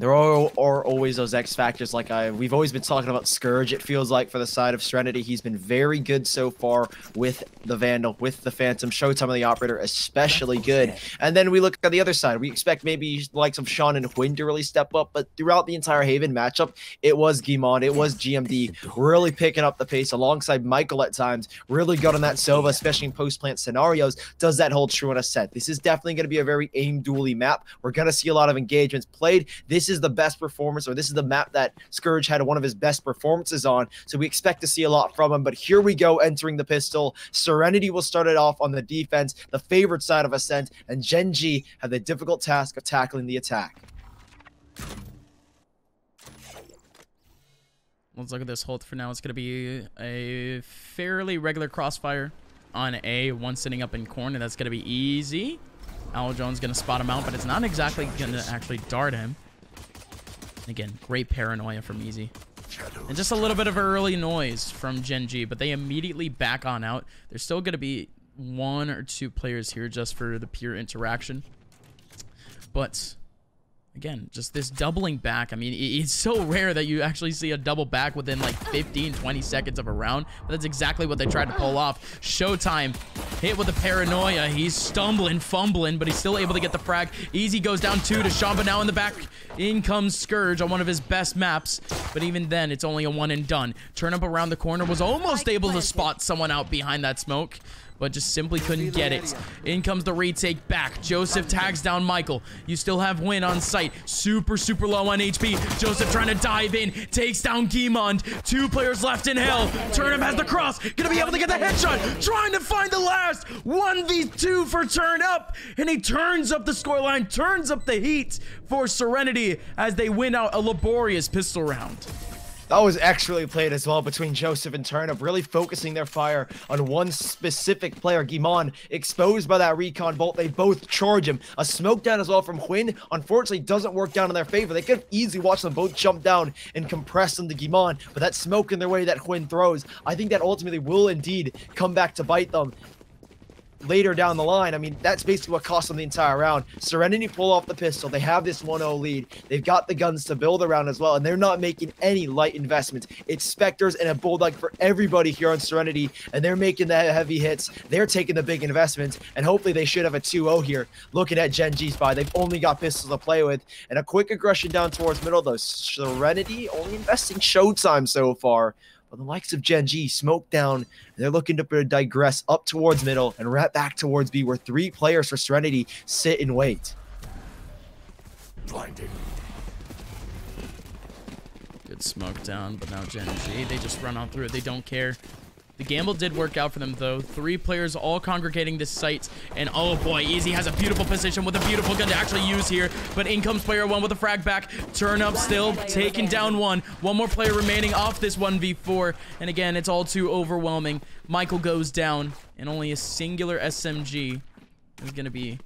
There are always those X factors like we've always been talking about Scourge, it feels like, for the side of Serenity. He's been very good so far with the Vandal, with the Phantom. Showtime of the Operator, especially good. And then we look at the other side. We expect maybe the likes of Shawn and huynh to really step up, but throughout the entire Haven matchup, it was Guimond, it was GMD really picking up the pace alongside MkaeL at times. Really good on that Sova, especially in post-plant scenarios. Does that hold true on Ascent? This is definitely going to be a very aim-dually map. We're going to see a lot of engagements played. This is the best performance, or this is the map that Scourge had one of his best performances on, so we expect to see a lot from him. But here we go, entering the pistol. Serenity will start it off on the defense, the favorite side of Ascent, and Gen.G have the difficult task of tackling the attack. Let's look at this hold for now. It's going to be a fairly regular crossfire on A, one sitting up in corner. That's going to be Eazy. Jones going to spot him out, but it's not exactly going to actually dart him. Again, great paranoia from Eazy. And just a little bit of early noise from Gen.G, but they immediately back on out. There's still going to be 1 or 2 players here just for the pure interaction. But again, just this doubling back. I mean, it's so rare that you actually see a double back within like 15, 20 seconds of a round. But that's exactly what they tried to pull off. Showtime hit with the paranoia. He's stumbling, fumbling, but he's still able to get the frag. Eazy goes down 2 to Shawn, but now in the back, in comes Scourge on one of his best maps. But even then, it's only a one and done. Turnup around the corner was almost able to spot someone out behind that smoke, but just simply couldn't get it. In comes the retake back. Joseph tags down MkaeL. You still have huynh on site. Super, super low on HP. Joseph trying to dive in. Takes down Guimond. 2 players left in hell. Turnup has the cross. Gonna be able to get the headshot. Trying to find the last. 1v2 for Turnup. And he turns up the scoreline. Turns up the heat for Serenity as they win out a laborious pistol round. That was expertly played as well between Joseph and Turnup, really focusing their fire on one specific player. Guimond exposed by that recon bolt. They both charge him. A smoke down as well from huynh, unfortunately, doesn't work down in their favor. They could have easily watched them both jump down and compress them to Guimond, but that smoke in their way that huynh throws, I think that ultimately will indeed come back to bite them later down the line. I mean, that's basically what cost them the entire round. Serenity pull off the pistol. They have this 1-0 lead. They've got the guns to build around as well, and they're not making any light investments. It's Spectres and a Bulldog for everybody here on Serenity, and they're making the heavy hits. They're taking the big investments, and hopefully they should have a 2-0 here. Looking at Gen.G's buy, they've only got pistols to play with, and a quick aggression down towards middle, though. Serenity only investing Showtime so far. But the likes of Gen.G smoke down. They're looking to digress up towards middle and right back towards B, where 3 players for Serenity sit and wait. Blinding. Good smoke down, but now Gen.G, they just run on through it. They don't care. The gamble did work out for them, though. 3 players all congregating this site. And oh boy, Eazy has a beautiful position with a beautiful gun to actually use here. But in comes player 1 with a frag back. Turnup still taking down 1. 1 more player remaining off this 1v4. And again, it's all too overwhelming. MkaeL goes down. And only a singular SMG is going to be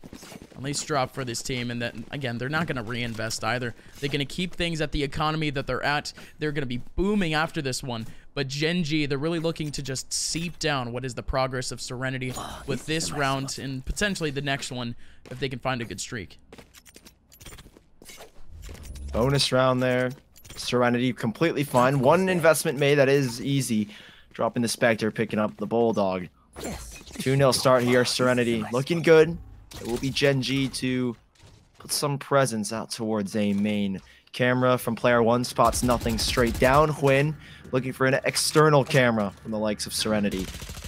a nice drop for this team. And that, again, they're not going to reinvest either. They're going to keep things at the economy that they're at. They're going to be booming after this one. But Gen.G, they're really looking to just seep down what is the progress of Serenity with this round and potentially the next one if they can find a good streak. Bonus round there. Serenity completely fine. 1 investment made, that is Eazy. Dropping the Spectre, picking up the Bulldog. 2-0 start here. Serenity looking good. It will be Gen.G to put some presence out towards A main. Camera from player 1 spots nothing straight down. huynh looking for an external camera from the likes of Serenity.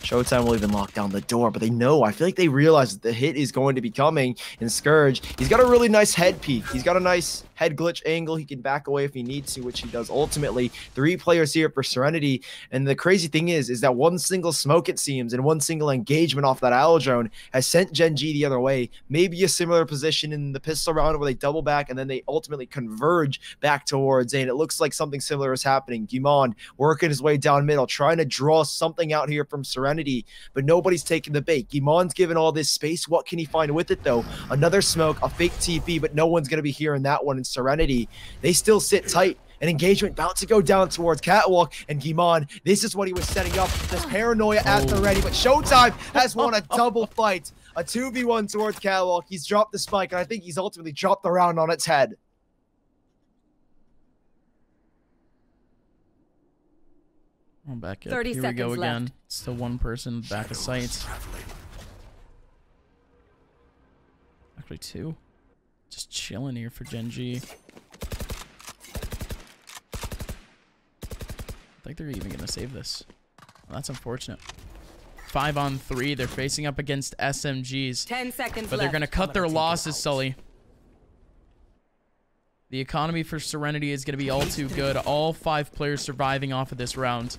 Showtime will even lock down the door, but they know, I feel like they realize that the hit is going to be coming in Scourge. He's got a really nice head peek. He's got a nice head glitch angle. He can back away if he needs to, which he does ultimately. 3 players here for Serenity. And the crazy thing is that 1 single smoke, it seems, and 1 single engagement off that drone has sent Gen.G the other way. Maybe a similar position in the pistol round where they double back and then they ultimately converge back towards A. And it looks like something similar is happening. Guimond working his way down middle, trying to draw something out here from Serenity, but nobody's taking the bait. Guimond's given all this space. What can he find with it, though? Another smoke, a fake TP, but no one's going to be hearing that one in Serenity. They still sit tight. An engagement about to go down towards Catwalk, and Guimond, this is what he was setting up. This paranoia at the ready, but Showtime has won a double fight. A 2v1 towards Catwalk. He's dropped the spike, and I think he's ultimately dropped the round on its head. Oh, back up. 30 Here we go seconds again. left. Still one person back of sight. Actually, two. Just chilling here for Gen.G. I think they're even gonna save this. Well, that's unfortunate. 5 on 3. They're facing up against SMGs. 10 seconds But they're gonna cut their losses, Sully. The economy for Serenity is gonna be all too good. All 5 players surviving off of this round.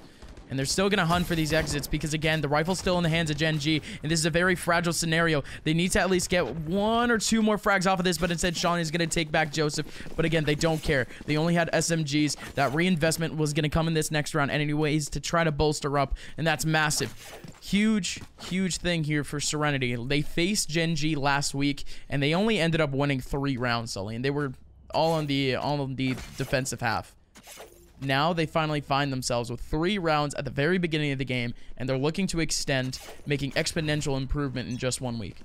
And they're still gonna hunt for these exits because, again, the rifle's still in the hands of Gen.G, and this is a very fragile scenario. They need to at least get 1 or 2 more frags off of this, but instead Shawn is gonna take back Joseph. But again, they don't care. They only had SMGs. That reinvestment was gonna come in this next round anyways to try to bolster up, and that's massive. Huge, huge thing here for Serenity. They faced Gen.G last week, and they only ended up winning 3 rounds, Sully, and they were all on the defensive half. Now they finally find themselves with 3 rounds at the very beginning of the game, and they're looking to extend, making exponential improvement in just 1 week.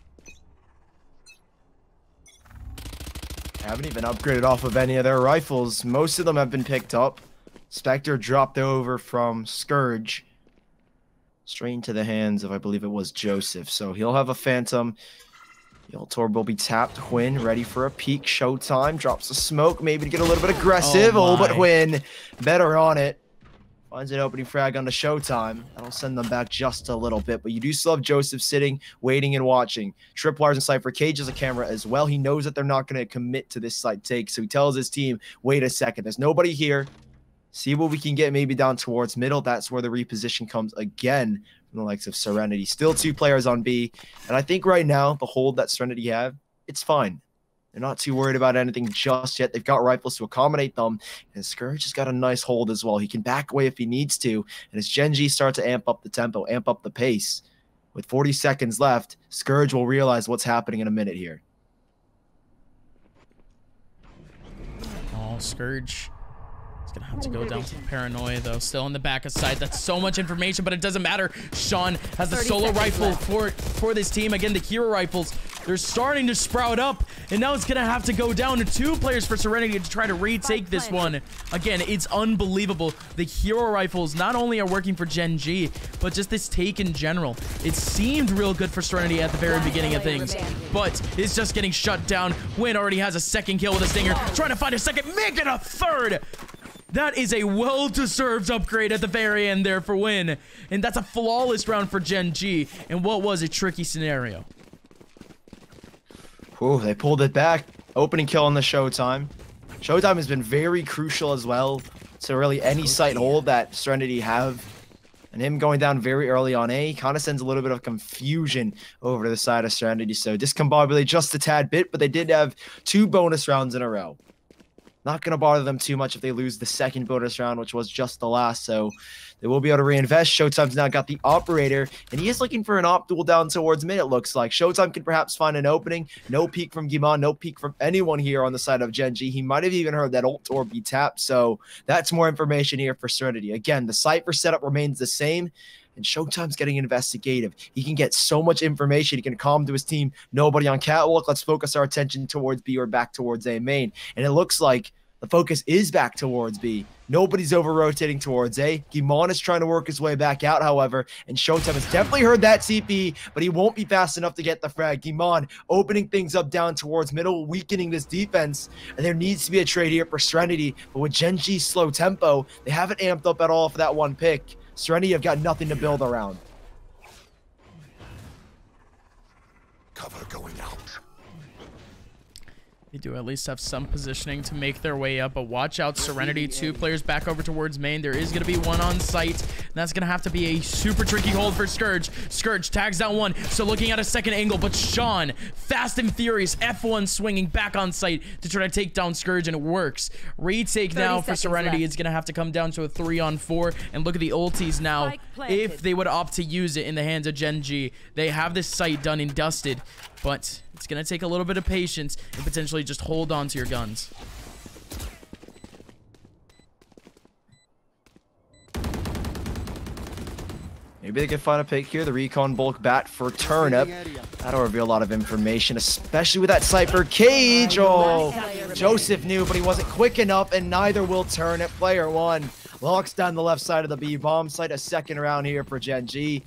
Haven't even upgraded off of any of their rifles. Most of them have been picked up. Spectre dropped over from Scourge straight into the hands of, I believe it was Joseph. So he'll have a Phantom. Yellow Torb will be tapped. huynh ready for a peek. Showtime drops the smoke, maybe to get a little bit aggressive. Oh, but huynh better on it. Finds an opening frag on the Showtime. That'll send them back just a little bit, but you do still have Joseph sitting, waiting and watching. Tripwires and Cypher cages a camera as well. He knows that they're not going to commit to this side take, so he tells his team, wait a second, there's nobody here. See what we can get maybe down towards middle. That's where the reposition comes again from the likes of Serenity. Still 2 players on B. And I think right now, the hold that Serenity have, it's fine. They're not too worried about anything just yet. They've got rifles to accommodate them. And Scourge has got a nice hold as well. He can back away if he needs to. And as Gen.G start to amp up the tempo, amp up the pace, with 40 seconds left, Scourge will realize what's happening in a minute here. Oh, Scourge. Gonna have to go down to the paranoia though. Still in the back of sight. That's so much information, but it doesn't matter. Shawn has the solo rifle for this team. Again, the hero rifles, they're starting to sprout up, and now it's gonna have to go down to 2 players for Serenity to try to retake this one. Again, it's unbelievable. The hero rifles not only are working for Gen.G, but just this take in general. It seemed real good for Serenity at the very beginning of things, but it's just getting shut down. huynh already has a 2nd kill with a stinger, trying to find a 2nd, make it a 3rd. That is a well-deserved upgrade at the very end there for huynh. And that's a flawless round for Gen.G in what was a tricky scenario. Ooh, they pulled it back. Opening kill on the Showtime. Showtime has been very crucial as well to really any sight hold that Serenity have. And him going down very early on A kind of sends a little bit of confusion over to the side of Serenity. So discombobulate just a tad bit, but they did have 2 bonus rounds in a row. Not going to bother them too much if they lose the 2nd bonus round, which was just the last. So they will be able to reinvest. Showtime's now got the operator, and he is looking for an op duel down towards mid, it looks like. Showtime can perhaps find an opening. No peek from Gimon, no peek from anyone here on the side of Gen.G. He might have even heard that ult or be tapped. So that's more information here for Serenity. Again, the Cypher setup remains the same. And Showtime's getting investigative. He can get so much information. He can calm to his team. Nobody on catwalk. Let's focus our attention towards B or back towards A main. And it looks like the focus is back towards B. Nobody's over-rotating towards A. Gimon is trying to work his way back out, however. And Showtime has definitely heard that CP, but he won't be fast enough to get the frag. Gimon opening things up down towards middle, weakening this defense. And there needs to be a trade here for Serenity. But with Gen.G's slow tempo, they haven't amped up at all for that one pick. Serenity have got nothing to build around. Cover going out. They do at least have some positioning to make their way up, but watch out, Serenity, 2 players back over towards main. There is going to be 1 on site, and that's going to have to be a super tricky hold for Scourge. Scourge tags down 1, so looking at a 2nd angle, but Shawn, fast and furious, F1 swinging back on site to try to take down Scourge, and it works. Retake now for Serenity. It's going to have to come down to a 3-on-4, and look at the ultis now. If they would opt to use it in the hands of Gen.G, they have this site done and dusted, but it's going to take a little bit of patience and potentially just hold on to your guns. Maybe they can find a pick here. The recon bulk bat for Turnup. That'll reveal a lot of information, especially with that Cypher cage. Oh, Joseph knew, but he wasn't quick enough, and neither will Turnup. Player 1 Locks down the left side of the B bomb site. A second round here for Gen.G.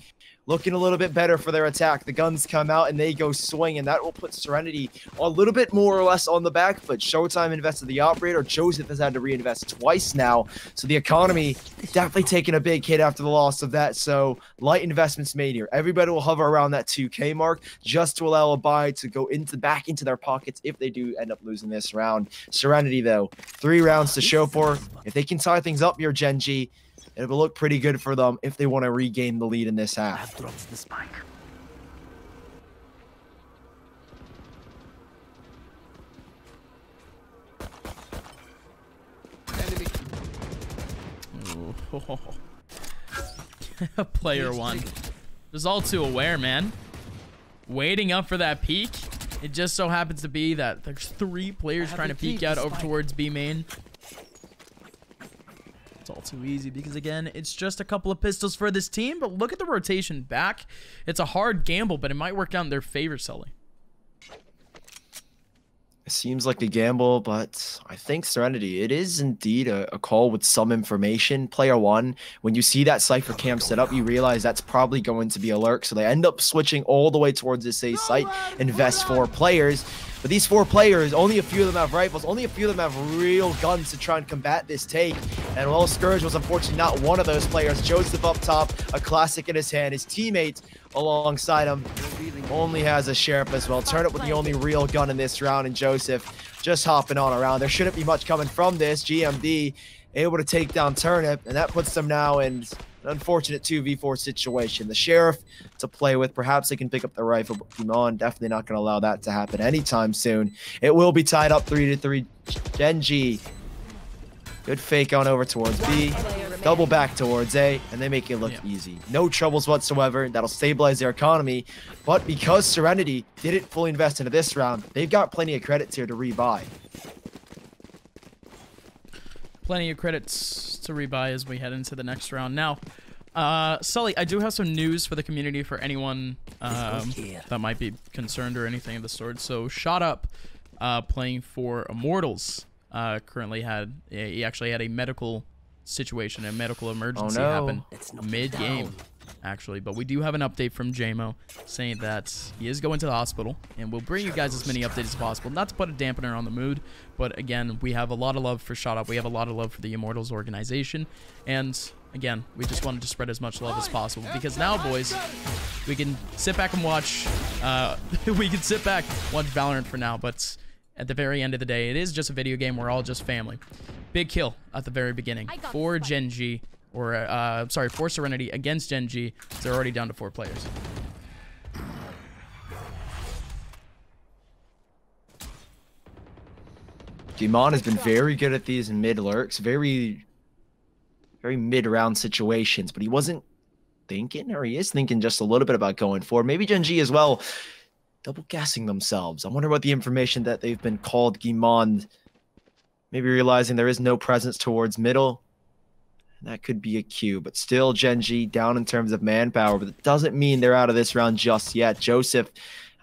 Looking a little bit better for their attack. The guns come out and they go swing, and that will put Serenity a little bit more or less on the back foot. Showtime invested the operator. Joseph has had to reinvest twice now. So the economy definitely taking a big hit after the loss of that. So light investments made here. Everybody will hover around that 2K mark just to allow a buy to go back into their pockets if they do end up losing this round. Serenity, though, 3 rounds to show for. If they can tie things up here, Gen.G, it will look pretty good for them if they want to regain the lead in this half. Drops the spike. Player 1. Just all too aware, man. Waiting up for that peek. It just so happens to be that there's 3 players trying to peek out over towards B main. It's all too easy because, again, it's just a couple of pistols for this team. But look at the rotation back. It's a hard gamble, but it might work out in their favor, Sully. It seems like a gamble, but I think Serenity, it is indeed a call with some information. Player 1, when you see that Cypher camp set up, you realize that's probably going to be a lurk. So they end up switching all the way towards this A site, invest 4 players. But these 4 players, only a few of them have rifles, only a few of them have real guns to try and combat this take. And well, Scourge was unfortunately not one of those players. Joseph up top, a classic in his hand. His teammate alongside him only has a sheriff as well. Turnup with the only real gun in this round, and Joseph just hopping on around. There shouldn't be much coming from this. GMD able to take down Turnup, and that puts them now in an unfortunate 2v4 situation. The sheriff to play with. Perhaps they can pick up the rifle, but Omen definitely not going to allow that to happen anytime soon. It will be tied up 3-3. Gen.G. Good fake on over towards B. Double back towards A, and they make it look easy. No troubles whatsoever. That'll stabilize their economy. But because Serenity didn't fully invest into this round, they've got plenty of credits here to rebuy. Plenty of credits to rebuy as we head into the next round. Now, Sully, I do have some news for the community for anyone that might be concerned or anything of the sort. So, Showtime, playing for Immortals, currently he actually had a medical situation, a medical emergency happen mid-game, actually. But we do have an update from JMO saying that he is going to the hospital, and we'll bring you guys as many updates as possible. Not to put a dampener on the mood, but again, we have a lot of love for Showtime. We have a lot of love for the Immortals organization, and again, we just wanted to spread as much love as possible, because now, boys, we can sit back and watch watch Valorant for now. But at the very end of the day, it is just a video game. We're all just family. Big kill at the very beginning for Gen.G, or sorry, for Serenity against Gen.G. They're already down to 4 players. Omen has been very good at these mid lurks, very mid-round situations, but he wasn't thinking, or he is thinking just a little bit about going forward. Maybe Gen.G as well, double gassing themselves. I wonder what the information that they've been called Omen, maybe realizing there is no presence towards middle. That could be a cue, but still Gen.G down in terms of manpower, but it doesn't mean they're out of this round just yet. Joseph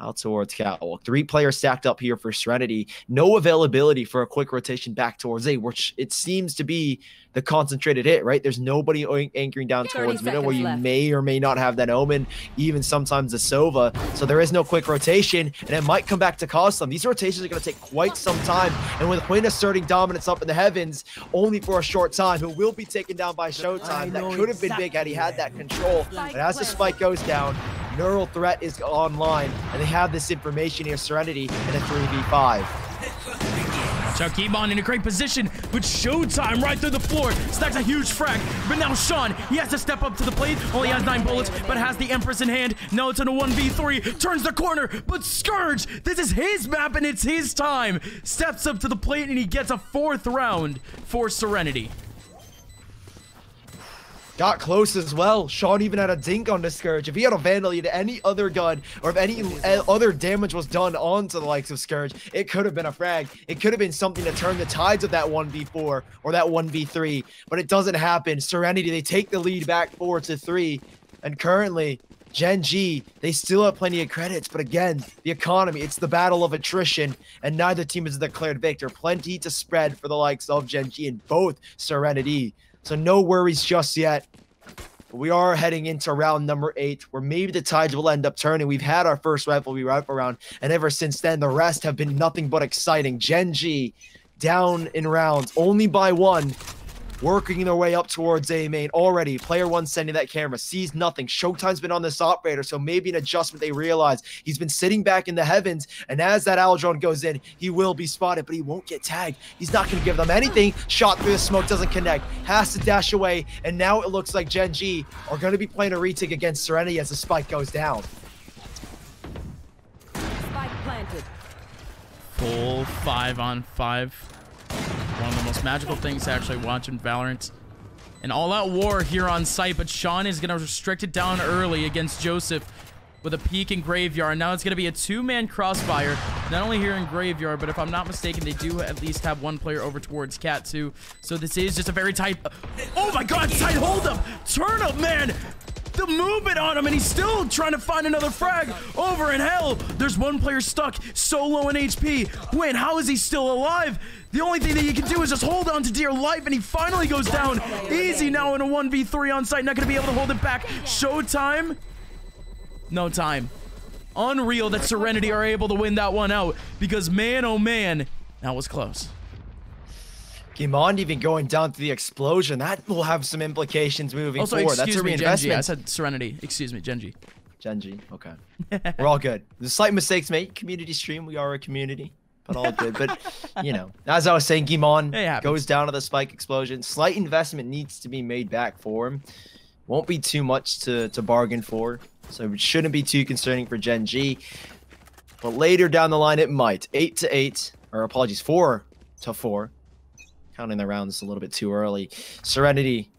out towards Catwalk. 3 players stacked up here for Serenity. No availability for a quick rotation back towards A, which it seems to be the concentrated hit, right? There's nobody anchoring down towards middle where you may or may not have that Omen, even sometimes the Sova. So there is no quick rotation, and it might come back to cost them. These rotations are going to take quite some time, and with huynh asserting dominance up in the heavens only for a short time, who will be taken down by Showtime. That could have been big had he had that control, but as the spike goes down, neural threat is online, and they have this information here, Serenity, in a 3v5. Chuck Omen in a great position with Showtime right through the floor. Stacks a huge frag, but now Shawn, he has to step up to the plate. Only has 9 bullets, but has the Empress in hand. Now it's in a 1v3, turns the corner, but Scourge, this is his map and it's his time. Steps up to the plate and he gets a 4th round for Serenity. Got close as well. Shawn even had a dink on the Scourge. If he had a Vandal, he had any other gun, or if any other damage was done onto the likes of Scourge, it could have been a frag. It could have been something to turn the tides of that 1v4 or that 1v3, but it doesn't happen. Serenity, they take the lead back 4-3, and currently, Gen.G, they still have plenty of credits, but again, the economy, it's the battle of attrition, and neither team is declared victor. Plenty to spread for the likes of Gen.G and both Serenity. So no worries just yet. We are heading into round number 8, where maybe the tides will end up turning. We've had our first rivalry round, and ever since then, the rest have been nothing but exciting. Gen.G down in rounds, only by 1, working their way up towards A main. Already, player 1 sending that camera, sees nothing. Showtime's been on this operator, so maybe an adjustment they realize. He's been sitting back in the heavens, and as that owl drone goes in, he will be spotted, but he won't get tagged. He's not going to give them anything. Shot through the smoke, doesn't connect. Has to dash away, and now it looks like Gen.G are going to be playing a retake against Serenity as the spike goes down. Spike planted. Full 5-on-5. One of the most magical things to actually watch in Valorant. An all-out war here on site, but Shawn is going to restrict it down early against Joseph with a peek in Graveyard. Now it's going to be a 2-man crossfire, not only here in Graveyard, but if I'm not mistaken, they do at least have 1 player over towards Cat too. So this is just a very tight... Oh my god, tight hold-up! Turnup, man! The movement on him, and he's still trying to find another frag over in hell. There's 1 player stuck, so low in HP. Huynh, how is he still alive? The only thing that you can do is just hold on to dear life, and he finally goes down. Eazy now in a 1v3 on site, not going to be able to hold it back. Showtime? No time. Unreal that Serenity are able to win that one out, because man, oh man, that was close. Gimond even going down to the explosion. That will have some implications moving forward. That's a reinvestment. I said Serenity. Excuse me, Gen.G. Gen.G. Okay. We're all good. The slight mistakes made. Community stream. We are a community. But all good. But, you know, as I was saying, Gimond goes down to the spike explosion. Slight investment needs to be made back for him. Won't be too much to bargain for. So it shouldn't be too concerning for Gen.G. But later down the line, it might. 8-8. Or apologies, 4-4. Counting the rounds a little bit too early. Serenity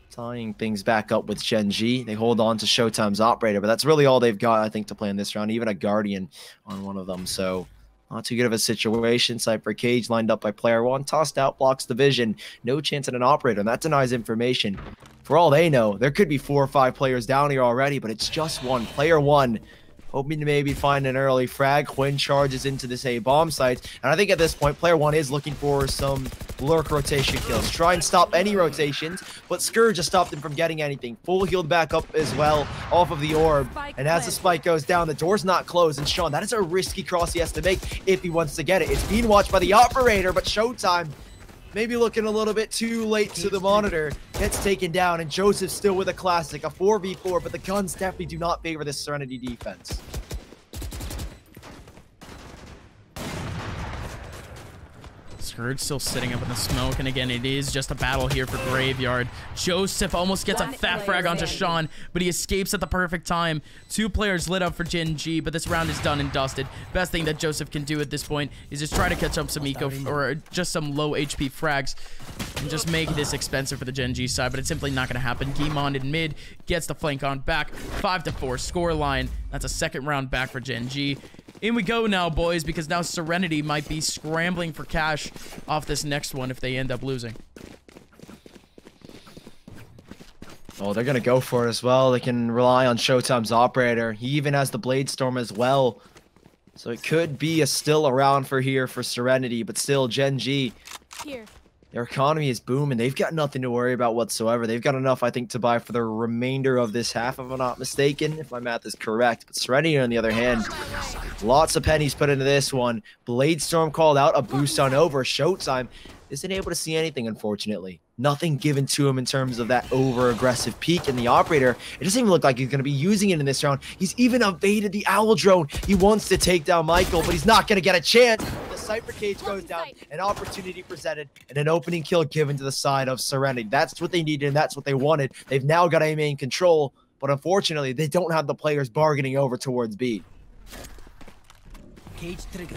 tying things back up with Gen.G. They hold on to Showtime's operator, but that's really all they've got, I think, to play in this round. Even a Guardian on one of them, so not too good of a situation. Cypher cage lined up by player 1, tossed out, blocks the vision. No chance at an operator, and that denies information. For all they know, there could be 4 or 5 players down here already, but it's just 1. Player 1 hoping to maybe find an early frag. Huynh charges into this A bomb site. And I think at this point, player 1 is looking for some lurk rotation kills. Try and stop any rotations, but Scourge just stopped him from getting anything. Full healed back up as well off of the orb. And as the spike goes down, the door's not closed. And Shawn, that is a risky cross he has to make if he wants to get it. It's being watched by the operator, but Showtime maybe looking a little bit too late to the monitor. Gets taken down, and Joseph's still with a classic, a 4v4, but the guns definitely do not favor this Serenity defense. Scourge still sitting up in the smoke, and again, it is just a battle here for Graveyard. Joseph almost gets a fat frag onto Shawn, but he escapes at the perfect time. 2 players lit up for Gen.G, but this round is done and dusted. Best thing that Joseph can do at this point is just try to catch up some eco, or just some low HP frags, and just make this expensive for the Gen.G side, but it's simply not going to happen. Gimond in mid gets the flank on back. 5-4 score line. That's a 2nd round back for Gen.G. In we go now, boys, because now Serenity might be scrambling for cash off this next one if they end up losing. Oh, they're going to go for it as well. They can rely on Showtime's operator. He even has the Blade Storm as well. So it could be still around for here for Serenity, but still Gen.G. Here. Their economy is booming. They've got nothing to worry about whatsoever. They've got enough, I think, to buy for the remainder of this half, if I'm not mistaken, if my math is correct. But Serenity, on the other hand, lots of pennies put into this one. Blade Storm called out, a boost on over. Showtime isn't able to see anything, unfortunately. Nothing given to him in terms of that over-aggressive peak in the operator. It doesn't even look like he's going to be using it in this round. He's even evaded the owl drone. He wants to take down MkaeL, but he's not going to get a chance. The Cypher cage goes down, an opportunity presented, and an opening kill given to the side of Serenity. That's what they needed, and that's what they wanted. They've now got A main control, but unfortunately, they don't have the players bargaining over towards B. Cage trigger.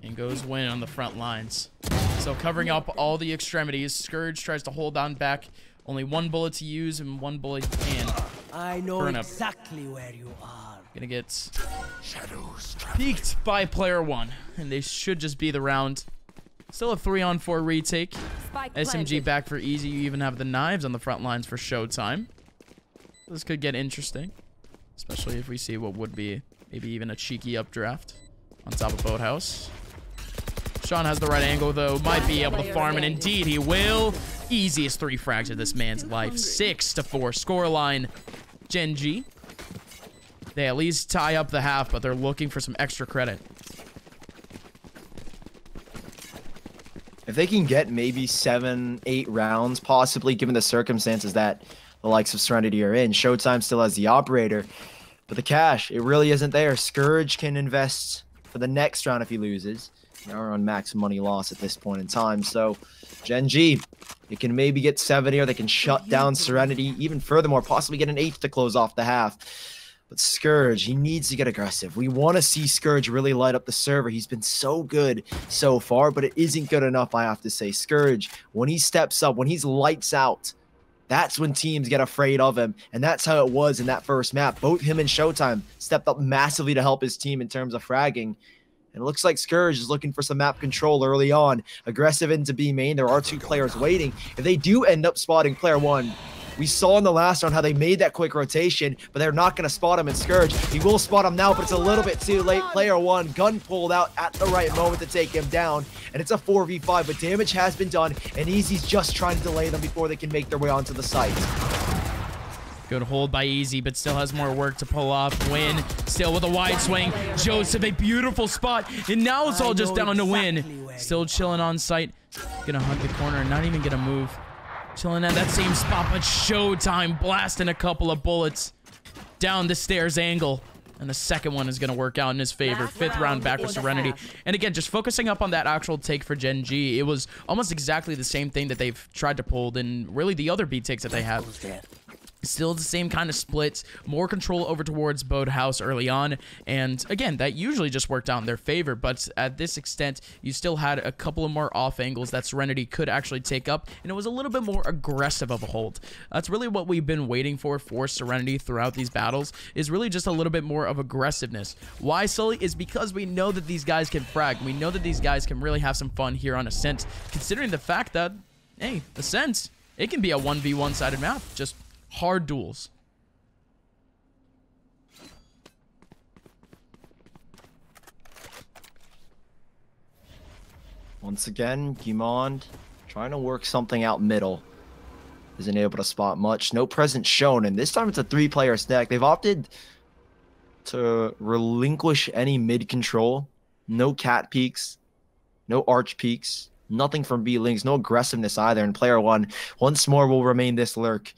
And goes Huynh on the front lines. So covering up all the extremities. Scourge tries to hold on back. Only 1 bullet to use and 1 bullet in. I know Turnup. exactly where you are. Gonna get peeked by player 1. And they should just be the round. Still a 3-on-4 retake. SMG back for Eazy. You even have the knives on the front lines for Showtime. This could get interesting. Especially if we see what would be maybe even a cheeky updraft on top of Boathouse. Shawn has the right angle, though. Might be able to farm, and indeed he will. Easiest 3 frags of this man's life. 6-4 scoreline. Gen.G. They at least tie up the half, but they're looking for some extra credit. If they can get maybe 7-8 rounds, possibly, given the circumstances that the likes of Serenity are in, Showtime still has the operator. But the cash, it really isn't there. Scourge can invest for the next round if he loses. Now we're on max money loss at this point in time. So, Gen.G, it can maybe get 70, or they can shut down Serenity. Even furthermore, possibly get an 8th to close off the half. But Scourge, he needs to get aggressive. We want to see Scourge really light up the server. He's been so good so far, but it isn't good enough, I have to say. Scourge, when he steps up, when he's lights out, that's when teams get afraid of him. And that's how it was in that first map. Both him and Showtime stepped up massively to help his team in terms of fragging. And it looks like Scourge is looking for some map control early on. Aggressive into B main. There are 2 players waiting. If they do end up spotting player 1, we saw in the last round how they made that quick rotation, but they're not going to spot him in Scourge. He will spot him now, but it's a little bit too late. Player 1, gun pulled out at the right moment to take him down. And it's a 4v5, but damage has been done, and Eazy's just trying to delay them before they can make their way onto the site. Good hold by Eazy, but still has more work to pull off. Win, still with a wide swing. Joseph, a beautiful spot, and now it's all just down to Win. Still chilling on site. Gonna hug the corner and not even gonna move. Chilling at that same spot, but Showtime blasting a couple of bullets down the stairs angle. And the second one is going to work out in his favor. 5th round back with Serenity. And again, just focusing up on that actual take for Gen.G, it was almost exactly the same thing that they've tried to pull in really the other B takes that they have. Still the same kind of splits, more control over towards Boathouse early on, and again, that usually just worked out in their favor, but at this extent, you still had a couple of more off angles that Serenity could actually take up, and it was a little bit more aggressive of a hold. That's really what we've been waiting for Serenity throughout these battles, is really just a little bit more of aggressiveness. Why, Sully? Is because we know that these guys can frag. We know that these guys can really have some fun here on Ascent, considering the fact that, hey, Ascent, it can be a 1v1 sided map, just hard duels. Once again, Gimond trying to work something out middle. Isn't able to spot much. No presence shown, and this time it's a 3-player stack. They've opted to relinquish any mid control. No cat peeks. No arch peeks. Nothing from B-Links. No aggressiveness either. And player 1 once more will remain this lurk.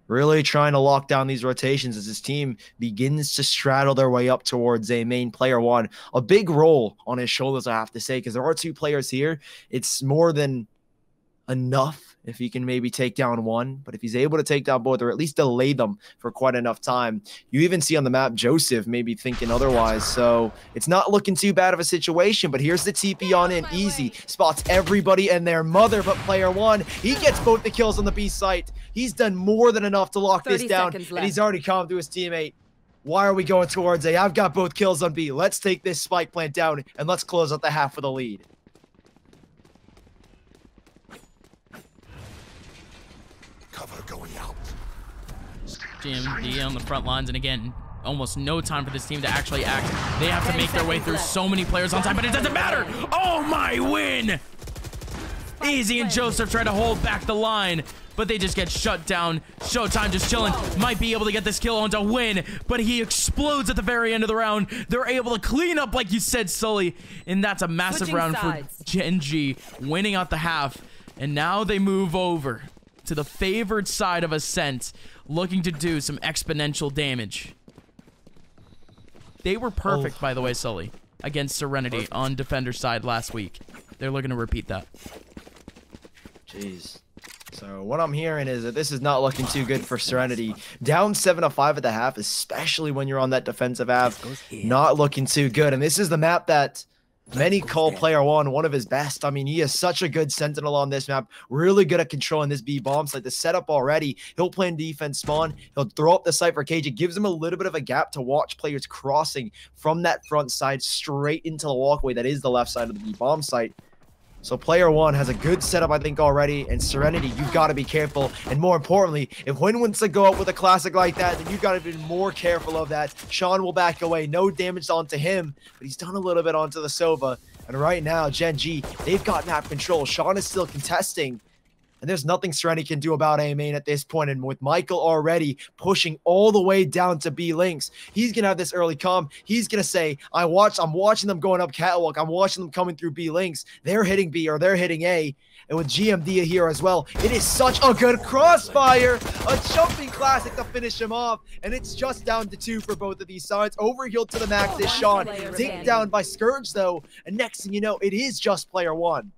Really trying to lock down these rotations as his team begins to straddle their way up towards a main. Player 1. A big role on his shoulders, I have to say, because there are 2 players here. It's more than enough if he can maybe take down 1. But if he's able to take down both, or at least delay them for quite enough time, you even see on the map Joseph maybe thinking otherwise. So it's not looking too bad of a situation. But here's the TP on in. Eazy spots everybody and their mother, but player 1, he gets both the kills on the B site. He's done more than enough to lock this down, and he's already calmed to his teammate. Why are we going towards A? I've got both kills on B. Let's take this spike plant down, and let's close out the half of the lead. Cover going out. Gen.G on the front lines, and again, almost no time for this team to actually act. They have to make their way through so many players on time, but it doesn't matter. Oh my, Win! Eazy and Joseph try to hold back the line, but they just get shut down. Showtime just chilling. Might be able to get this kill onto Win, but he explodes at the very end of the round. They're able to clean up, like you said, Sully, and that's a massive round for Gen.G, winning out the half. And now they move over to the favored side of Ascent, looking to do some exponential damage. They were perfect, by the way, Sully, against Serenity on defender side last week. They're looking to repeat that. Jeez. So what I'm hearing is that this is not looking too good for Serenity. Down 7-5 at the half, especially when you're on that defensive half. Not looking too good. And this is the map that many call player 1 one of his best. I mean, he is such a good sentinel on this map. Really good at controlling this B bomb site. The setup already. He'll play in defense spawn. He'll throw up the Cypher cage. It gives him a little bit of a gap to watch players crossing from that front side straight into the walkway that is the left side of the B bomb site. So player one has a good setup, I think, already. And Serenity, you've got to be careful. And more importantly, if huynh wants to go up with a classic like that, then you've got to be more careful of that. Shawn will back away. No damage onto him, but he's done a little bit onto the Sova. And right now, Gen.G, they've got map control. Shawn is still contesting. And there's nothing Serenity can do about A main at this point. And with MkaeL already pushing all the way down to B links, he's going to have this early comm. He's going to say, I'm watching them going up catwalk. I'm watching them coming through B links. They're hitting B or they're hitting A. And with GMD here as well, it is such a good crossfire. A jumping classic to finish him off. And it's just down to 2 for both of these sides. Overhealed to the max is Shawn. Taken down by Scourge though. And next thing you know, it is just player one.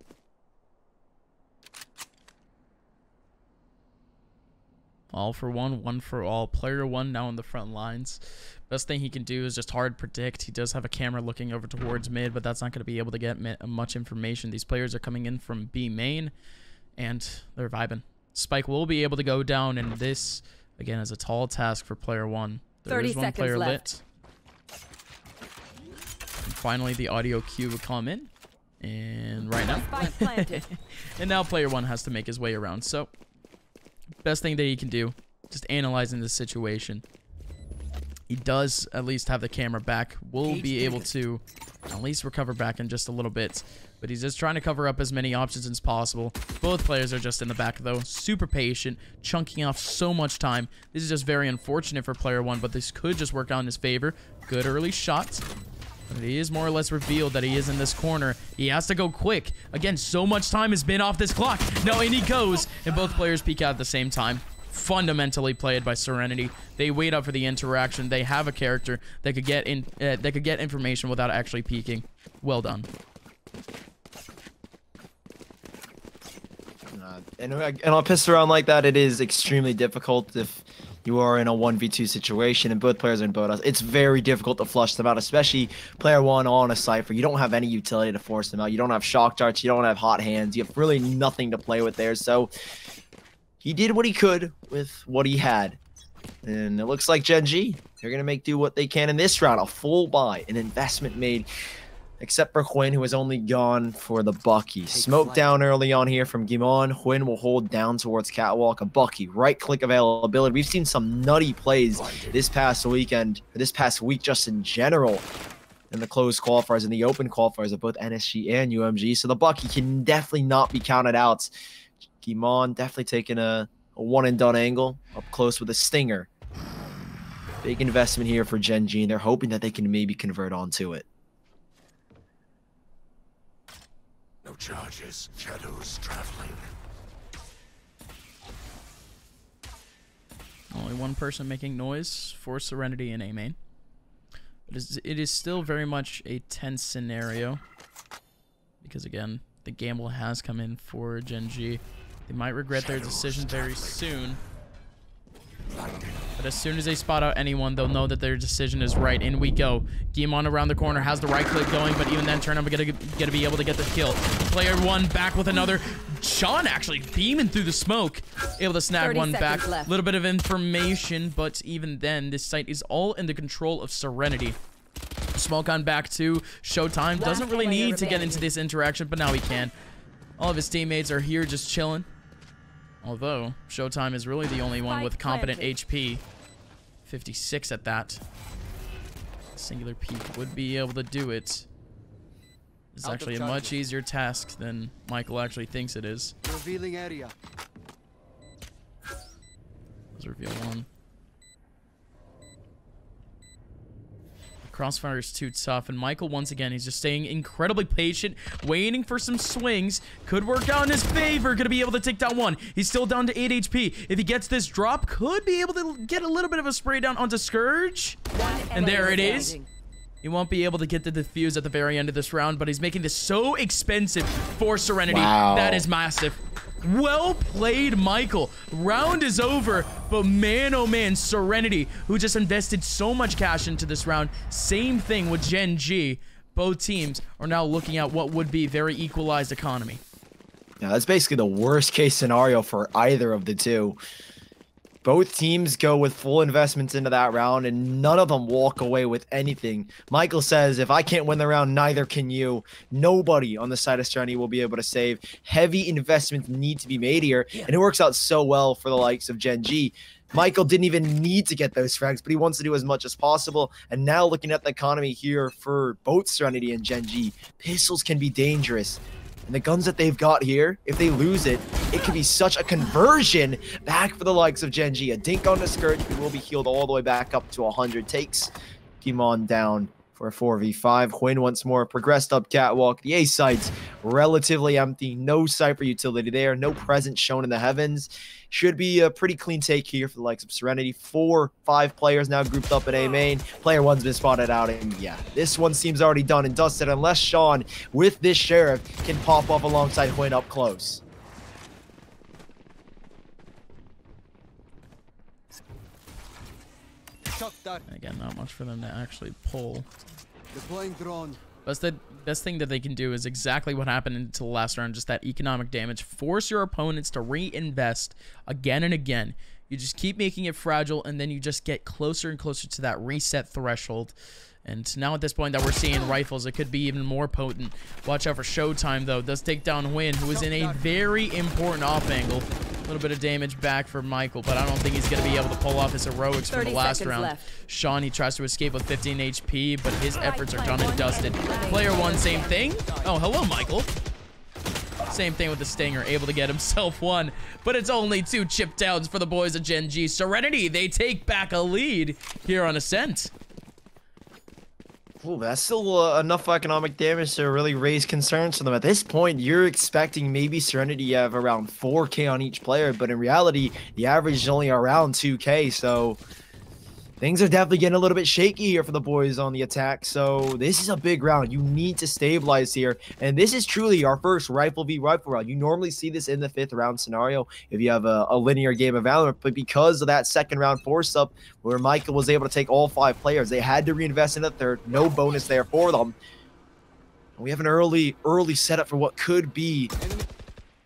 All for one, one for all. Player one now in the front lines. Best thing he can do is just hard predict. He does have a camera looking over towards mid, but that's not going to be able to get much information. These players are coming in from B main, and they're vibing. Spike will be able to go down, and this, again, is a tall task for player one. There is one player lit. And finally, the audio cue will come in. And right now. And now player one has to make his way around. So best thing that he can do, just analyzing the situation. He does at least have the camera back. Will be able to at least recover back in just a little bit. But he's just trying to cover up as many options as possible. Both players are just in the back, though. Super patient, chunking off so much time. This is just very unfortunate for player one, but this could just work out in his favor. Good early shot. But it is more or less revealed that he is in this corner. He has to go quick. Again, so much time has been off this clock. No, and he goes. And both players peek out at the same time. Fundamentally played by Serenity. They wait up for the interaction. They have a character that could get in. That could get information without actually peeking. Well done. And on a pistol round like that, it is extremely difficult if you are in a 1v2 situation and both players are in boat. It's very difficult to flush them out, especially player one on a Cypher. You don't have any utility to force them out. You don't have shock darts. You don't have hot hands. You have really nothing to play with there. So he did what he could with what he had. And it looks like Gen.G, they're going to make do what they can in this round. A full buy, an investment made, except for huynh, who has only gone for the Bucky. Smoke down early on here from huynh. huynh will hold down towards catwalk. A Bucky, right-click availability. We've seen some nutty plays this past weekend, or this past week just in general, in the closed qualifiers and the open qualifiers of both NSG and UMG. So the Bucky can definitely not be counted out. huynh definitely taking a one-and-done angle up close with a stinger. Big investment here for Gen.G, and they're hoping that they can maybe convert onto it. No charges, shadows traveling. Only one person making noise for Serenity in A main. It is still very much a tense scenario. Because again, the gamble has come in for Gen.G. They might regret their decision very soon. But as soon as they spot out anyone, they'll know that their decision is right. In we go. huynh around the corner has the right click going, but even then, Turnup gonna be able to get the kill. Player one back with another. Shawn actually beaming through the smoke, able to snag one back. A little bit of information, but even then, this site is all in the control of Serenity. Smoke on back to Showtime. Doesn't really need to get into this interaction, but now he can. All of his teammates are here just chilling. Although, Showtime is really the only one with competent HP. 56 at that. Singular peek would be able to do it. It's actually a much easier task than MkaeL actually thinks it is. Revealing area. Let's reveal one. Crossfire is too tough, and MkaeL, once again, he's just staying incredibly patient, waiting for some swings. Could work out in his favor. Gonna be able to take down one. He's still down to 8 HP. If he gets this drop, could be able to get a little bit of a spray down onto Scourge. And there it is. He won't be able to get the defuse at the very end of this round, but he's making this so expensive for Serenity. Wow. That is massive. Well played, MkaeL. Round is over, but man, oh man, Serenity, who just invested so much cash into this round. Same thing with Gen.G. Both teams are now looking at what would be very equalized economy. Yeah, that's basically the worst case scenario for either of the two. Both teams go with full investments into that round, and none of them walk away with anything. MkaeL says, if I can't win the round, neither can you. Nobody on the side of Serenity will be able to save. Heavy investments need to be made here, and it works out so well for the likes of Gen.G. MkaeL didn't even need to get those frags, but he wants to do as much as possible. And now looking at the economy here for both Serenity and Gen.G, pistols can be dangerous. And the guns that they've got here, if they lose it, it could be such a conversion back for the likes of Gen.G. A dink on the scourge, but will be healed all the way back up to 100. Takes Kimon down for a 4v5. huynh once more progressed up catwalk. The A site's relatively empty. No Cypher utility there. No presence shown in the heavens. Should be a pretty clean take here for the likes of Serenity. 4-5 players now grouped up in A main. Player one's been spotted out, and yeah, this one seems already done and dusted unless Shawn, with this Sheriff, can pop off alongside huynh up close. Again, not much for them to actually pull. Deploying drone. But the best thing that they can do is exactly what happened until the last round, just that economic damage. Force your opponents to reinvest again and again. You just keep making it fragile, and then you just get closer and closer to that reset threshold. And now at this point that we're seeing rifles, it could be even more potent. Watch out for Showtime, though. Does take down huynh, who is in a very important off angle. A little bit of damage back for MkaeL, but I don't think he's going to be able to pull off his heroics from the last round. Left. Shawn, he tries to escape with 15 HP, but his efforts are done and dusted. Player one, same thing. Oh, hello, MkaeL. Same thing with the Stinger, able to get himself one, but it's only 2 chip downs for the boys of Gen.G. Serenity, they take back a lead here on Ascent. Ooh, that's still enough economic damage to really raise concerns for them. At this point, you're expecting maybe Serenity to have around 4K on each player, but in reality, the average is only around 2K, so things are definitely getting a little bit shaky here for the boys on the attack. So this is a big round. You need to stabilize here, and this is truly our first rifle v rifle round. You normally see this in the 5th round scenario if you have a linear game of Valorant, but because of that 2nd round force up where MkaeL was able to take all 5 players, they had to reinvest in the 3rd. No bonus there for them. We have an early setup for what could be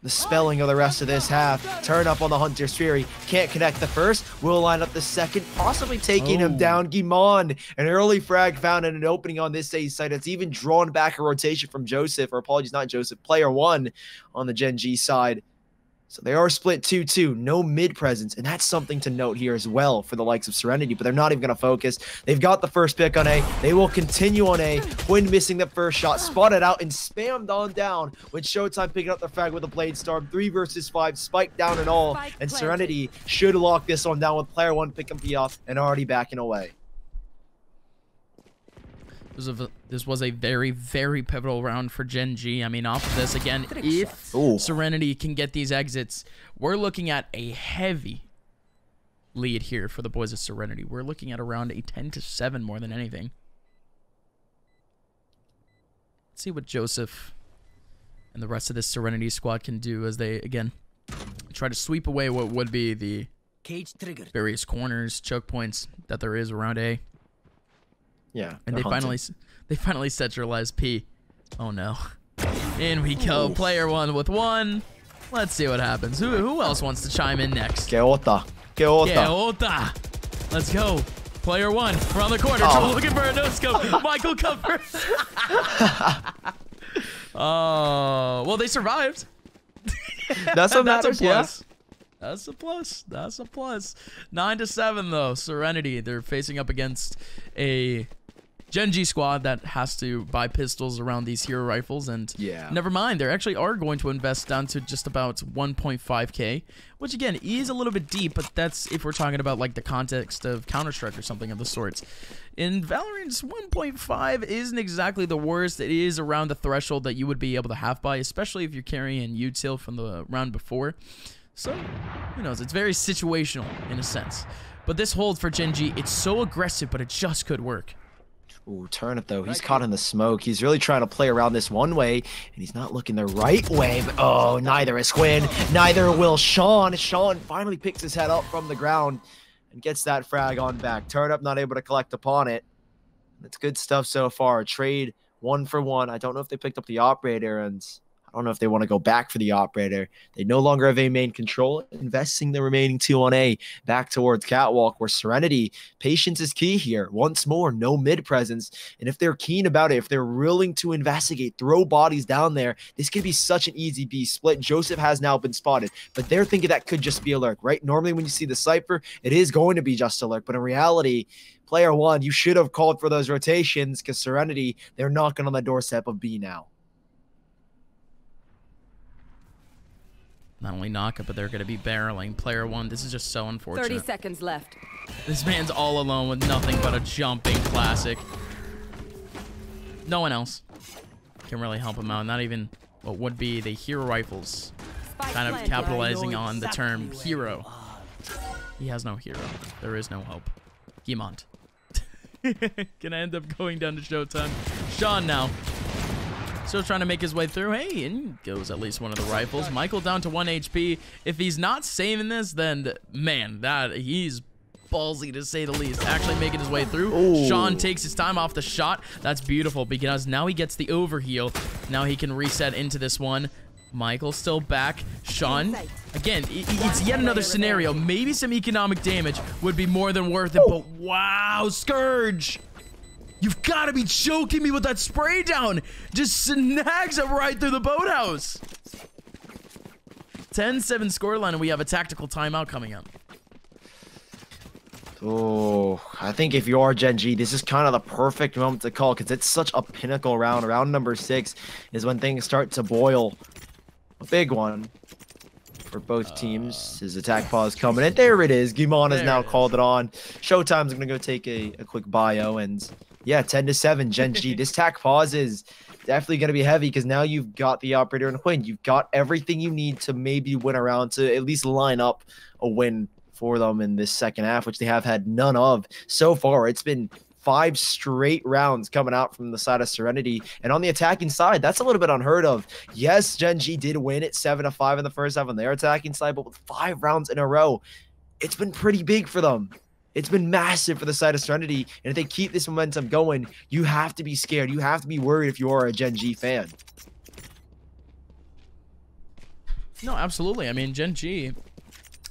the spelling of the rest of this half. Turnup on the Hunter's Fury. Can't connect the first. Will line up the second, possibly taking him down. Kimon, an early frag found in an opening on this A site. It's even drawn back a rotation from Joseph, or apologies, not Joseph, player one on the Gen.G side. So they are split 2-2, no mid presence, and that's something to note here as well for the likes of Serenity, but they're not even going to focus. They've got the first pick on A. They will continue on A. huynh missing the first shot, spotted out and spammed on down with Showtime picking up the frag with a Blade Storm. 3 versus 5, spike down and all, and Serenity should lock this one down with player one picking me off and already backing away. This was a very, very pivotal round for Gen.G. I mean, off of this, again, if Serenity can get these exits, we're looking at a heavy lead here for the boys of Serenity. We're looking at around a 10-7 more than anything. Let's see what Joseph and the rest of this Serenity squad can do as they, again, try to sweep away what would be the various corners, choke points that there is around A. Yeah, and they finally centralized P. Oh no. In we go. Player one with 1. Let's see what happens. Who else wants to chime in next? Keota. Let's go. Player one. Around the corner. Trouble looking for a no-scope. MkaeL covers. Oh, well, they survived. That's what matters, yeah. That's a plus. 9-7 though. Serenity, they're facing up against a Gen.G squad that has to buy pistols around these hero rifles, and never mind, they actually are going to invest down to just about 1.5k, which again is a little bit deep, but that's if we're talking about like the context of Counter-Strike or something of the sorts. In Valorant's 1.5 isn't exactly the worst. It is around the threshold that you would be able to half buy, especially if you're carrying util from the round before. So, who knows? It's very situational in a sense. But this hold for Gen.G, it's so aggressive, but it just could work. Ooh, Turnup though, he's caught in the smoke. He's really trying to play around this one way, and he's not looking the right way. But oh, neither is huynh, neither will Shawn. Shawn finally picks his head up from the ground and gets that frag on back. Turnup not able to collect upon it. That's good stuff so far. Trade 1 for 1. I don't know if they picked up the operator, and I don't know if they want to go back for the operator. They no longer have A main control, investing the remaining 2 on A back towards Catwalk, where Serenity, patience is key here. Once more, no mid presence. And if they're keen about it, if they're willing to investigate, throw bodies down there, this could be such an easy B split. Joseph has now been spotted, but they're thinking that could just be a lurk, right? Normally when you see the Cypher, it is going to be just a lurk, but in reality, player one, you should have called for those rotations because Serenity, they're knocking on the doorstep of B now. Not only knock it, but they're going to be barreling. Player one, this is just so unfortunate. 30 seconds left. This man's all alone with nothing but a jumping classic. No one else can really help him out. Not even what would be the hero rifles. Kind of capitalizing on the term hero. He has no hero. There is no hope. Gimont. Gonna end up going down to Showtime. Shawn now. Still trying to make his way through. Hey, and goes at least one of the rifles. MkaeL down to 1 HP. If he's not saving this, then, man, he's ballsy to say the least. Actually making his way through. Ooh. Shawn takes his time off the shot. That's beautiful because now he gets the overheal. Now he can reset into this one. MkaeL still back. Shawn, again, it's yet another scenario. Maybe some economic damage would be more than worth it, but wow, Scourge. You've got to be choking me with that spray down. Just snags it right through the boathouse. 10-7 scoreline, and we have a tactical timeout coming up. Oh, I think if you are Gen.G, this is kind of the perfect moment to call because it's such a pinnacle round. Round number 6 is when things start to boil. A big one for both teams. His attack pause coming in. There it is. Gimon has now called it on. Showtime's going to go take a quick bio. And yeah, 10-7, Gen.G. This attack pause is definitely going to be heavy because now you've got the operator and huynh. You've got everything you need to maybe win a round, to at least line up a win for them in this second half, which they have had none of so far. It's been 5 straight rounds coming out from the side of Serenity. And on the attacking side, that's a little bit unheard of. Yes, Gen.G did win it 7-5 in the first half on their attacking side, but with 5 rounds in a row, it's been pretty big for them. It's been massive for the side of Serenity. And if they keep this momentum going, you have to be scared. You have to be worried if you are a Gen.G fan. No, absolutely. I mean, Gen.G,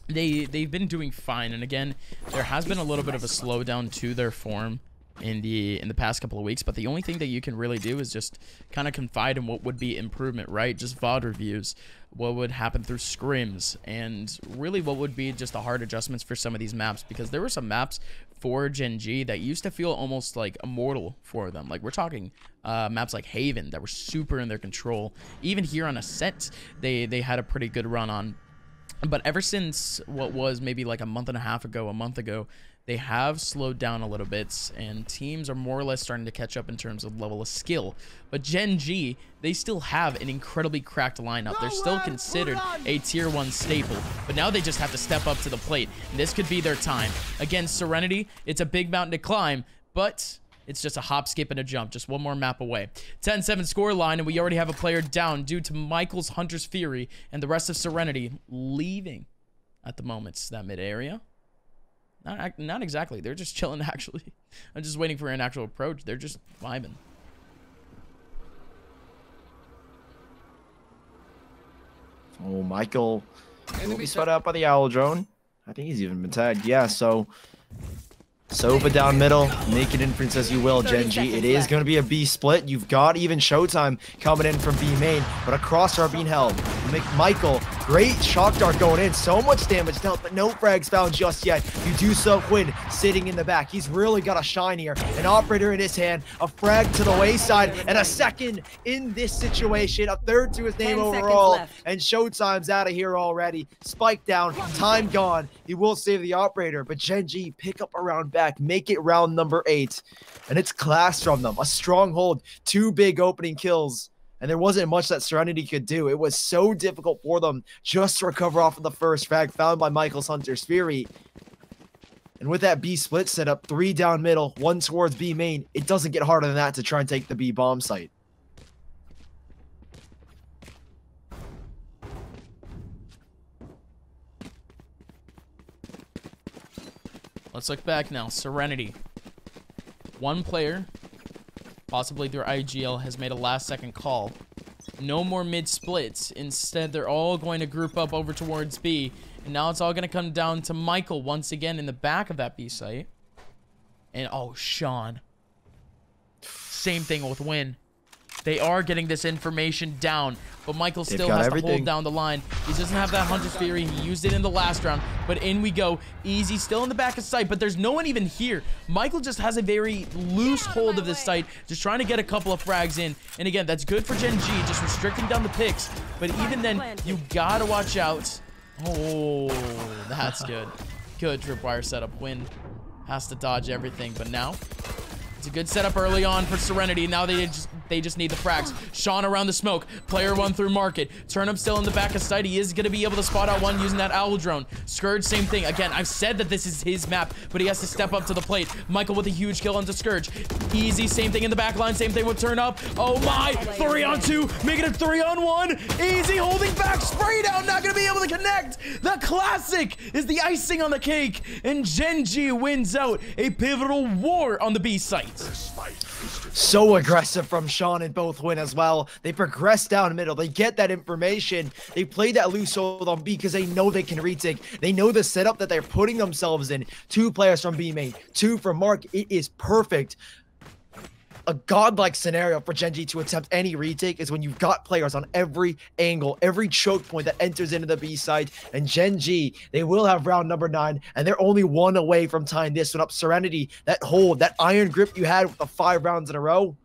they've been doing fine. And again, there has been a little bit of a slowdown to their form in the past couple of weeks, but the only thing that you can really do is just kind of confide in what would be improvement, right? Just VOD reviews, what would happen through scrims, and really what would be just the hard adjustments for some of these maps, because there were some maps for Gen.G that used to feel almost like immortal for them. Like we're talking maps like Haven that were super in their control. Even here on Ascent, they had a pretty good run on. But ever since what was maybe like a month ago, they have slowed down a little bit, and teams are more or less starting to catch up in terms of level of skill. But Gen.G, they still have an incredibly cracked lineup. They're still considered a tier 1 staple, but now they just have to step up to the plate, and this could be their time. Against Serenity, it's a big mountain to climb, but it's just a hop, skip, and a jump. Just one more map away. 10-7 scoreline, and we already have a player down due to MkaeL's Hunter's Fury, and the rest of Serenity leaving at the moment. That mid area. Not exactly. They're just chilling, actually. I'm just waiting for an actual approach. They're just vibing. Oh, MkaeL will be spotted out by the Owl drone. I think he's even been tagged. Yeah, so Sova down middle, make an inference as you will, Gen.G. It is going to be a B split. You've got even Showtime coming in from B main, but a crosshair being held. MkaeL, great shock dart going in. So much damage dealt, but no frags found just yet. You do so, huynh sitting in the back. He's really got a shine here. An operator in his hand, a frag to the wayside, and a second in this situation. A third to his name overall, and Showtime's out of here already. Spike down, time gone. He will save the operator, but Gen.G pick up around back, make it round number 8, and it's class from them. A stronghold, 2 big opening kills, and there wasn't much that Serenity could do. It was so difficult for them just to recover off of the first frag found by MkaeL's Hunter's Fury. And with that B split setup, 3 down middle, 1 towards B main, it doesn't get harder than that to try and take the B bomb site. Let's look back now. Serenity. 1 player, possibly through IGL, has made a last-second call No more mid splits. Instead, they're all going to group up over towards B. And now it's all going to come down to MkaeL once again in the back of that B site. And, oh, Shawn. Same thing with huynh. They are getting this information down, but MkaeL still has to hold down the line. He doesn't have that Hunter's Fury. He used it in the last round, but in we go. Eazy still in the back of sight, but there's no one even here. MkaeL just has a very loose hold of this site, just trying to get a couple of frags in. And again, that's good for Gen.G, just restricting down the picks. But even then, you gotta watch out. Oh, that's good. Good tripwire setup. huynh has to dodge everything, but now it's a good setup early on for Serenity. Now they just need the frags. Shawn around the smoke. Player one through market. Turnup still in the back of sight. He is going to be able to spot out one using that owl drone. Scourge, same thing. Again, I've said that this is his map, but he has to step up to the plate. MkaeL with a huge kill onto Scourge. Eazy, same thing in the back line. Same thing with Turnup. Oh my! 3-on-2. Making it 3-on-1. Eazy holding back. Spray down. Not going to be able to connect. The classic is the icing on the cake. And Gen.G wins out a pivotal war on the B site. So aggressive from Shawn and both huynh as well. They progress down middle. They get that information. They play that loose hold on B because they know they can retake. They know the setup that they're putting themselves in. 2 players from B main, 2 from Mark. It is perfect. A godlike scenario for Gen.G to attempt any retake is when you've got players on every angle, every choke point that enters into the B side. And Gen.G, they will have round number 9, and they're only 1 away from tying this one up. Serenity, that hold, that iron grip you had with the 5 rounds in a row,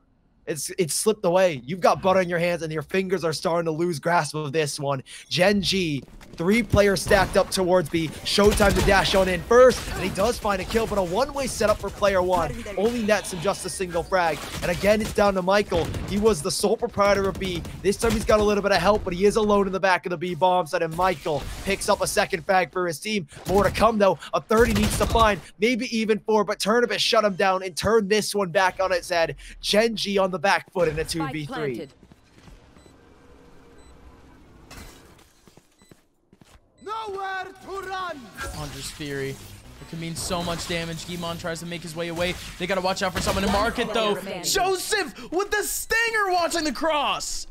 it's slipped away. You've got butter in your hands, and your fingers are starting to lose grasp of this one. Gen.G, 3 players stacked up towards B. Showtime to dash on in first, and he does find a kill, but a one-way setup for player one. Only nets him just a single frag. And again, it's down to MkaeL. He was the sole proprietor of B. This time he's got a little bit of help, but he is alone in the back of the B bomb site, and MkaeL picks up a second frag for his team. More to come, though. A 30 needs to find, maybe even 4, but Turnup has shut him down and turned this one back on its head. Gen.G on the back foot in a 2v3. Nowhere to run! Hunter's Fury. It can mean so much damage. Gimon tries to make his way away. They gotta watch out for someone to market, though. Joseph with the stinger watching the cross.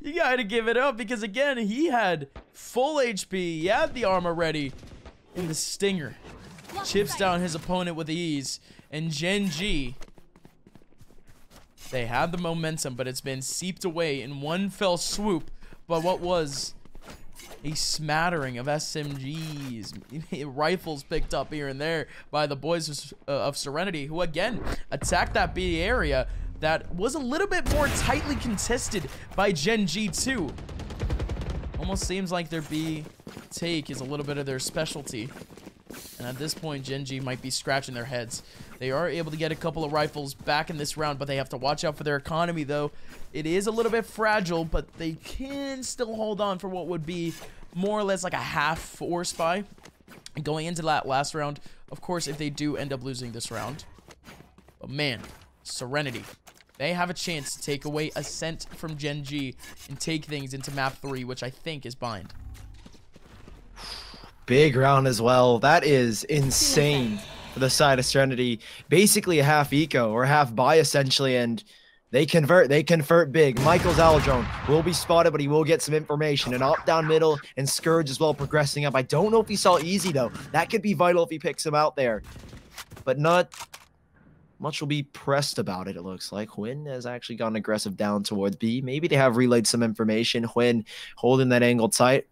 You gotta give it up because, again, he had full HP. He had the armor ready. And the stinger chips down his opponent with ease. And Gen.G, they have the momentum, but it's been seeped away in one fell swoop. But what was a smattering of SMGs, rifles picked up here and there by the boys of Serenity, who again attacked that B area that was a little bit more tightly contested by Gen.G too. Almost seems like their B take is a little bit of their specialty. And at this point, Gen.G might be scratching their heads. They are able to get a couple of rifles back in this round, but they have to watch out for their economy, though. It is a little bit fragile, but they can still hold on for what would be more or less like a half force buy going into that last round. Of course, if they do end up losing this round. But man, Serenity, they have a chance to take away Ascent from Gen.G and take things into map 3, which I think is bind. Big round as well. That is insane for the side of Serenity. Basically a half eco or half buy essentially, and they convert big. MkaeL's owl drone will be spotted, but he will get some information. And up down middle, and Scourge as well progressing up. I don't know if he saw Eazy though. That could be vital if he picks him out there. But not much will be pressed about it, it looks like. huynh has actually gone aggressive down towards B. Maybe they have relayed some information. huynh holding that angle tight,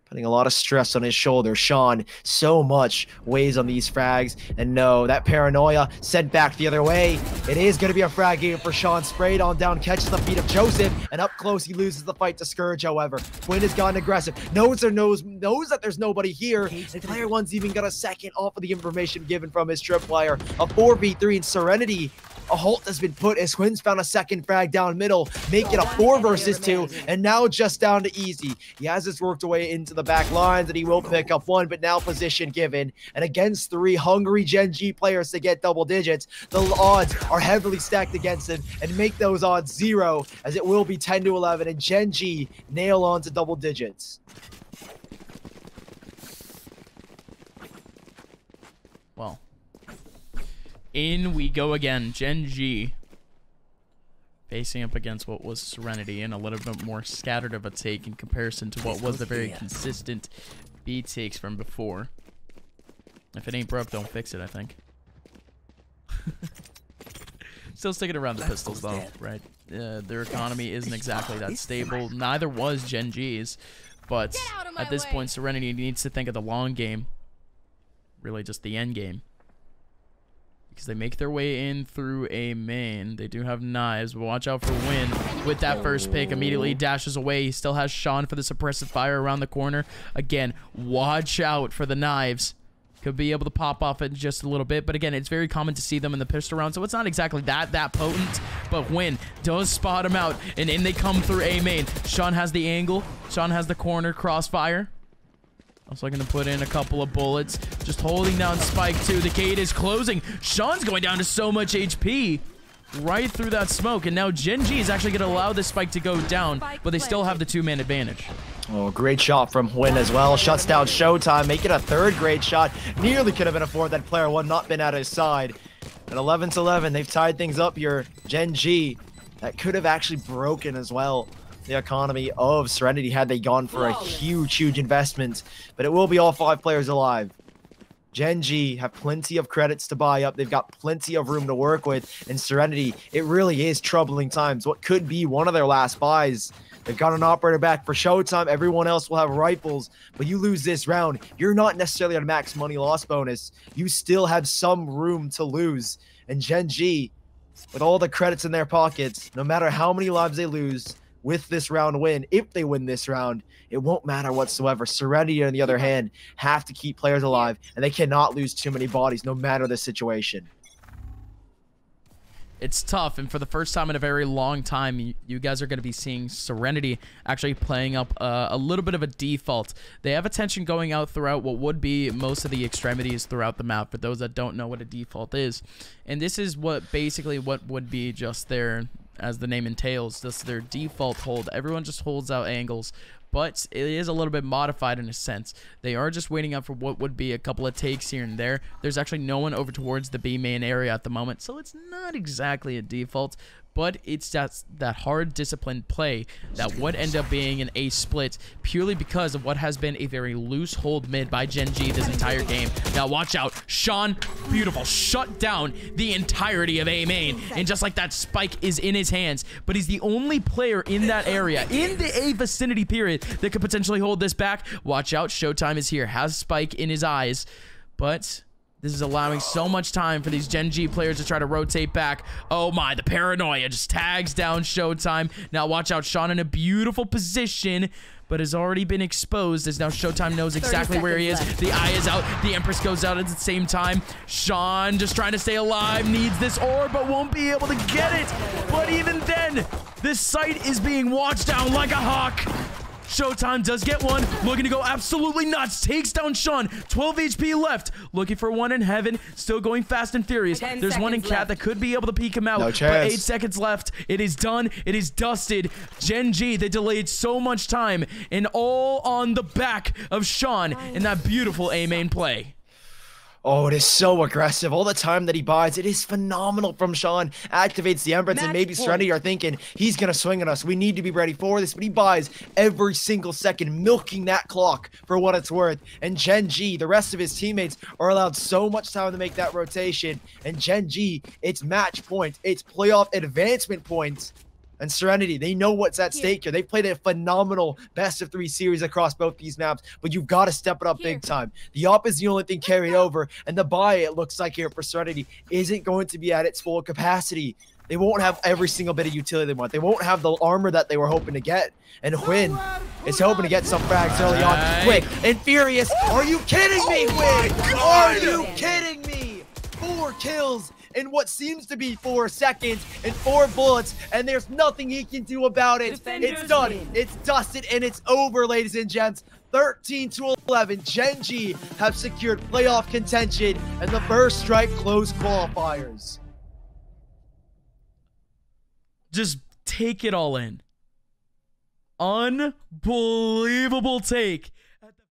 putting a lot of stress on his shoulder. Shawn, so much weighs on these frags. And no, that paranoia sent back the other way. It is going to be a frag game for Shawn. Sprayed on down, catches the feet of Joseph. And up close, he loses the fight to Scourge, however. huynh has gone aggressive. Knows that there's nobody here. And player one's even got a second off of the information given from his tripwire. A 4v3 in Serenity. A halt has been put as huynh found a second frag down middle, make it a 4 versus 2, and now just down to Eazy. He has this worked away into the back lines, and he will pick up 1, but now position given. And against 3 hungry Gen.G players to get double digits, the odds are heavily stacked against him, and make those odds 0, as it will be 10-11, and Gen.G nail on to double digits. Well, in we go again. Gen.G Facing up against what was Serenity and a little bit more scattered of a take in comparison to what was the very consistent B takes from before. If it ain't broke, don't fix it, I think. Still sticking around the pistols, though, right? Their economy isn't exactly that stable. Neither was Gen.G's. But at this point, Serenity needs to think of the long game. Really just the end game. Because they make their way in through a main. They do have knives, but watch out for huynh. With that first pick, immediately dashes away. He still has Shawn for the suppressive fire around the corner. Again, watch out for the knives. Could be able to pop off in just a little bit. But again, it's very common to see them in the pistol round. So it's not exactly that potent. But huynh does spot him out. And in they come through A main. Shawn has the angle. Shawn has the corner crossfire. I was looking to put in a couple of bullets. Just holding down Spike too. The gate is closing. Shawn's going down to so much HP. Right through that smoke. And now Gen.G is actually going to allow this Spike to go down. But they still have the two-man advantage. Oh, great shot from huynh as well. Shuts down Showtime, making a third great shot. Nearly could have been a fourth had player one not been at his side. And 11-11, they've tied things up here. Gen.G, that could have actually broken as well the economy of Serenity had they gone for a huge investment. But it will be all 5 players alive. Gen.G have plenty of credits to buy up. They've got plenty of room to work with. And Serenity, it really is troubling times. What could be one of their last buys. They've got an operator back for Showtime. Everyone else will have rifles. But you lose this round, you're not necessarily on max money loss bonus. You still have some room to lose. And Gen.G, with all the credits in their pockets, no matter how many lives they lose with this round win, if they win this round, it won't matter whatsoever. Serenity, on the other hand, have to keep players alive. And they cannot lose too many bodies, no matter the situation. It's tough, and for the first time in a very long time, you guys are going to be seeing Serenity actually playing up a little bit of a default. They have attention going out throughout what would be most of the extremities throughout the map, for those that don't know what a default is. And this is what basically what would be just their, as the name entails, just their default hold. Everyone just holds out angles. But it is a little bit modified in a sense. They are just waiting up for what would be a couple of takes here and there. There's actually no one over towards the B main area at the moment, so it's not exactly a default, but it's that hard disciplined play that would end up being an A split purely because of what has been a very loose hold mid by Gen.G this entire game. Now watch out, Shawn, beautiful, shut down the entirety of A main, and just like that, Spike is in his hands, but he's the only player in that area, in the A vicinity period, that could potentially hold this back. Watch out, Showtime is here, has Spike in his eyes, but this is allowing so much time for these Gen.G players to try to rotate back. Oh my, the paranoia just tags down Showtime. Now watch out, Shawn in a beautiful position, but has already been exposed as now Showtime knows exactly where he is. The eye is out. The Empress goes out at the same time. Shawn just trying to stay alive, needs this orb, but won't be able to get it. But even then, this site is being watched down like a hawk. Showtime does get one, looking to go absolutely nuts, takes down Shawn, 12 HP left, looking for one in heaven, still going fast and furious. There's one in cat that could be able to peek him out, but 8 seconds left. It is done, it is dusted. Gen.G, they delayed so much time, and all on the back of Shawn in that beautiful A main play. Oh, it is so aggressive. All the time that he buys, it is phenomenal from Shawn. Activates the Empress, and maybe Serenity are thinking, he's going to swing on us. We need to be ready for this, but he buys every single second, milking that clock for what it's worth. And Gen.G, the rest of his teammates, are allowed so much time to make that rotation. And Gen.G, it's match point. It's playoff advancement points. And Serenity, they know what's at stake here. They've played a phenomenal best-of-3 series across both these maps, but you've got to step it up big time. The op is the only thing carried over, and the buy, it looks like here for Serenity, isn't going to be at its full capacity. They won't have every single bit of utility they want. They won't have the armor that they were hoping to get. And huynh is hoping to get some frags early on. Quick and furious. Are you kidding me, huynh? Are you kidding me? 4 kills in what seems to be 4 seconds and 4 bullets, and there's nothing he can do about it. It's done. It's dusted, and it's over, ladies and gents. 13-11, Gen.G have secured playoff contention, and the first strike closed qualifiers. Just take it all in. Unbelievable take.